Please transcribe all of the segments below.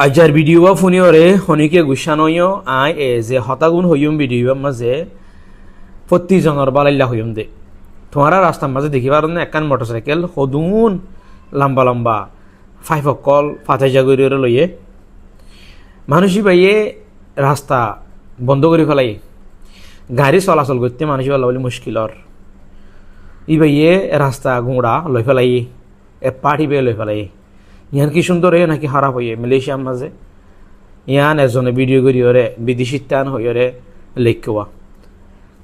আজার ভিডিও বা ফোনে ওরে হনিকে গুছানোয় আই এ যে হতাগুণ হইম ভিডিও মাঝে প্রতিজনের বালাইল্লা হইম দে তোমারা রাস্তার মাঝে দেখিবার একখান মোটরসাইকেল সদুন লম্বা লম্বা ফাইফকল ফাতাই জাগরি লইয়ে মানুষই বাইয়ে রাস্তা বন্ধ করে ফেলাই গাড়ি চলাচল করতে মানুষই ভালো বলে মুশকিলর ই বাইয়ে রাস্তা গুঁড়া লই ফেলাই পাটি বেয়ে লই ফেলাই ইয়ান কি সুন্দর হয়ে নাকি খারাপ হইয়ে মালয়েশিয়ার মাঝে ইয়ান এজনে ভিডিও করি ওরে বিদেশি টান হইরে লেখা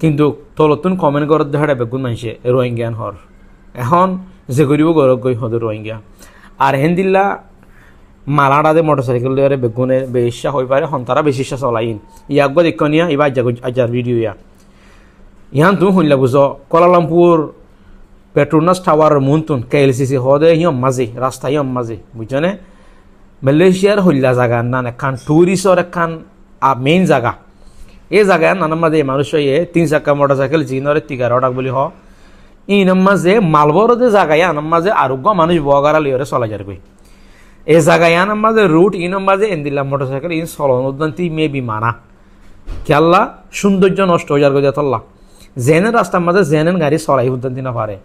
কিন্তু তলতুন কমেন্ট করার দেখা বেগুন মানুষে রোহিঙ্গান হর এখন যে করিব গরক গই হদ রোহিঙ্গা আর হেন্দিল্লা মালাডাদে মোটরসাইকেল দিয়ে বেগুনে বেশা হয়ে পারে হন্তারা বেশি চলাইন ইয়াক দেখনিয়া এবার আজার ভিডিও ইয়ান তুমি শুনলা বুঝ কোলালামপুর পেট্রোনাস টাওয়ার মুনতুন KLCC হদে হিয়ম মাঝে রাস্তা হিয়ম মাঝে বুঝছনে মালয়েশিয়ার হইলা জায়গা না এখান টুরিস্টর এখান মেইন জায়গা এই জায়গায় নানার মাঝে মানুষ হয়ে 3 চাকা মোটরসাইকেল জিনরে 11টা বলি হ ইনার মাঝে মালবর যে জায়গায় আনার মাঝে আরোগ্য মানুষ বগারা লিওরে চলা যাবে এই জায়গায় আনার মাঝে রুট ইনার মাঝে এন্দিলা মোটরসাইকেল ইন চলন উদ্যান্তি মেবি মানা খেয়াল্লা সৌন্দর্য নষ্ট হয়ে যাবে তল্লা জেনের রাস্তার মাঝে জেনেন গাড়ি চলাই উদ্যান্তি না পারে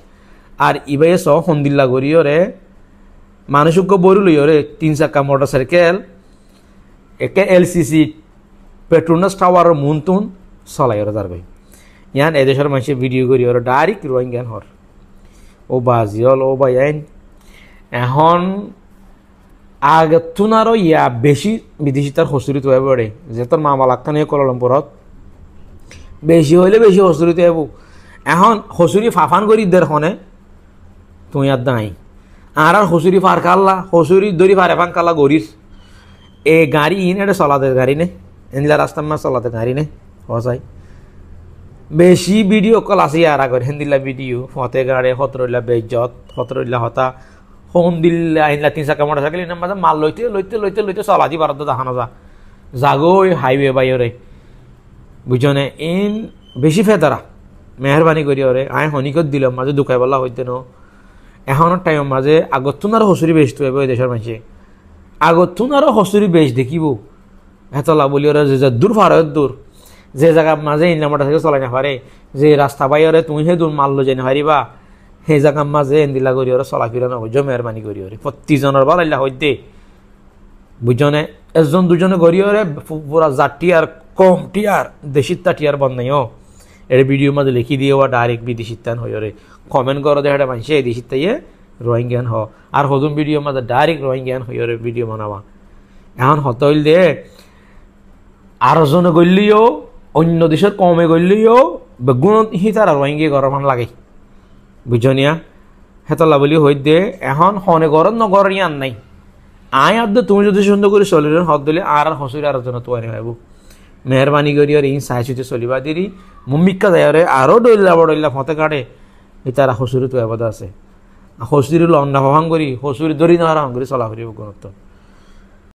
আর ইবাই সন্দিল্লা গড়িওরে মানুষকে বড় লইরে 3 চাকা মোটরসাইকেল একে LCC পেট্রোনাস টাওয়ার মুনতুন চলাই ওরা যার ভাই ইয়ান এদেশের মানুষের ভিডিও করি ওরা ডাইরেক্ট রোহিঙ্গান হর ও বাজিল ও ভাই আইন এখন আগে তুনারও ইয়া বেশি বিদেশি তার হসুরিত হয়ে পড়ে যে তোর মামা লাগতা নিয়ে কোলালামপুরত বেশি হইলে বেশি হসুরিত হইব এখন হসুরি ফাফান করি দের হনে তুই আর দাই আর হসুরি ফার কাল্লা হসুরি দড়ি ফারে ফান কাল্লা গরিস এ গাড়ি ইন এটা চলাতে গাড়ি নে এনলা রাস্তার মাছ চলাতে গাড়ি নে হসাই বেশি ভিডিও কল আছে আর আগর হেন্দিল্লা ভিডিও ফতে গাড়ে হতরইলা বেজত হতরইলা হতা হোম দিল্লা ইনলা 3 চাকা মোটরসাইকেল ইন মাঝে মাল লইতে লইতে লইতে লইতে চলা দি ভারত দেখানো যা জাগোই হাইওয়ে বাইরে বুঝনে ইন বেশি ফেদারা মেহরবানি করি ওরে আয় হনিকত দিলাম মাঝে দুখাই বলা হইতে ন এখনের টাইম মাঝে আগতুন আরো হসুরি বেশ তো এই দেশের মানুষে আগতুন আরো হসুরি বেশ দেখিব এতলা বলি ওরা যে দূর ফারত দূর যে জায়গা মাঝে ইনলা মোটরসাইকেল চলাই না পারে যে রাস্তা বাইরে তুমি হে দূর মারলো যেন হারিবা সেই জায়গার মাঝে এন্দিলা করি ওরা চলাফেরা নবুঝ মেহরবানি করি ওরে প্রতিজনের বালাইলা হইতে বুঝনে একজন দুজনে গড়ি ওরে পুরা জাতি আর কমটি আর দেশিতা টিয়ার বন্ধ নাই এর ভিডিও মাঝে লিখি দিয়ে ওরা ডাইরেক্ট বিদেশি টান হয়ে রে কমেন্ট করো দেখা মানুষে এই দেশিত তাইয়ে রোহিঙ্গান হ আর হদুম ভিডিও মাঝে ডাইরেক্ট রোহিঙ্গান হয়ে রে ভিডিও বানাবা এখন হত হইল দে আরো জনে গড়লিও অন্য দেশের কমে গড়লিও বেগুন হি তারা রোহিঙ্গা গরমান লাগে বুঝনিয়া হেতলা বলি হই দে এখন হনে গরম নগর ইয়ান নাই আয় আর তুমি যদি সুন্দর করে চলিলেন হদ দিলে আর হসুরি আর জন তো আনি ভাইব মেহরবানি করি আর ইন সাইসুতে চলিবা দিরি মুম্মিকা যায় আরো ডইলা বড়ইলা ফতে কাটে তারা হসুরি তো এবাদ আছে হসুরি লন্ডা ভাঙ করি হসুরি দড়ি না করি চলা করি গুণত্ব